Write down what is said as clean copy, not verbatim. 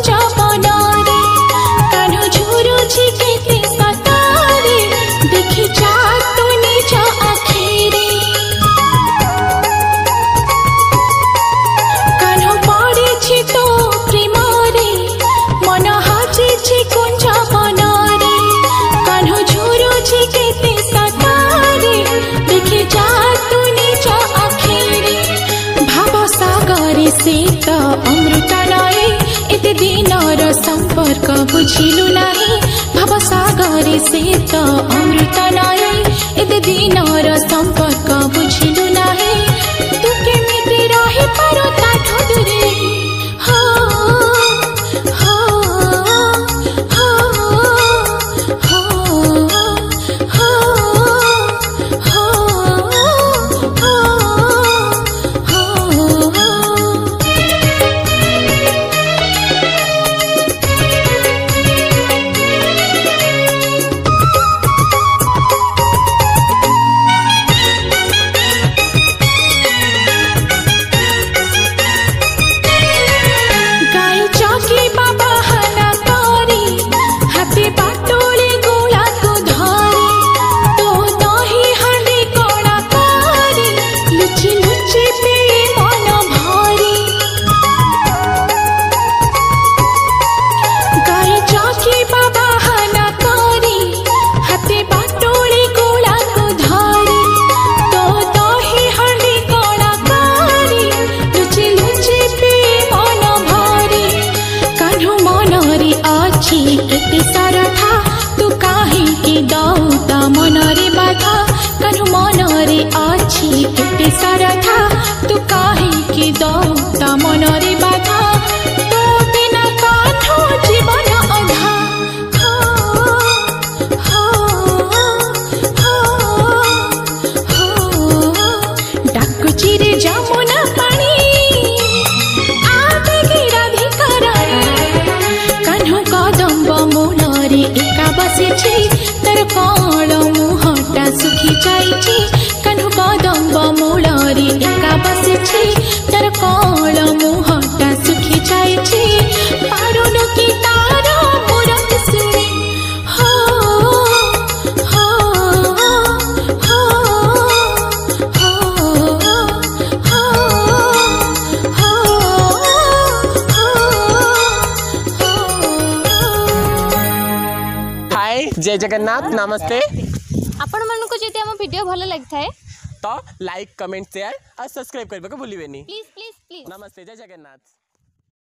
कुंज बनरे कान्ह झुरुछि केते सतारे देखि जा तू निज आखिरे कान्ह पड़िछि तो प्रेमरे मन हाजिछि कुंज बनरे कान्ह झुरुछि केते सतारे देखि जा तू निज आखिरे भाव सागरे से तो अमृत नए एते दिनर संपर्क बुझिलु नाही भाव सागरे से तो अमृत नए एते दिनर संपर्क बुझिलु नाही तू केमिति रहि पारो ताठो दूरे हो हो हो हो तू काहे के दौता मनरे बाधा कान्ह मनरे अछि केते सारथा तू काहे के दौता मनरे बाधा तो बिना कान्ह जीवन अधा डाकुची रे जमुना पानी आगे राधिका कान्ह कदम्ब मूलरे एका बसिछि तर कळ मुहटा सुखी जाइछि कान्ह कदम्ब मूलरे एका बसिछि तर कळ मुहटा सुखी जाइछि पारुनु कि तार मुरत सुने हो हो हो हाय जय जगन्नाथ नमस्ते आपण मानको जदि हम वीडियो भल लगथाय तो लाइक कमेंट शेयर और सब्सक्राइब करबे को भूलिबेनी प्लीज प्लीज प्लीज नमस्ते जय जगन्नाथ।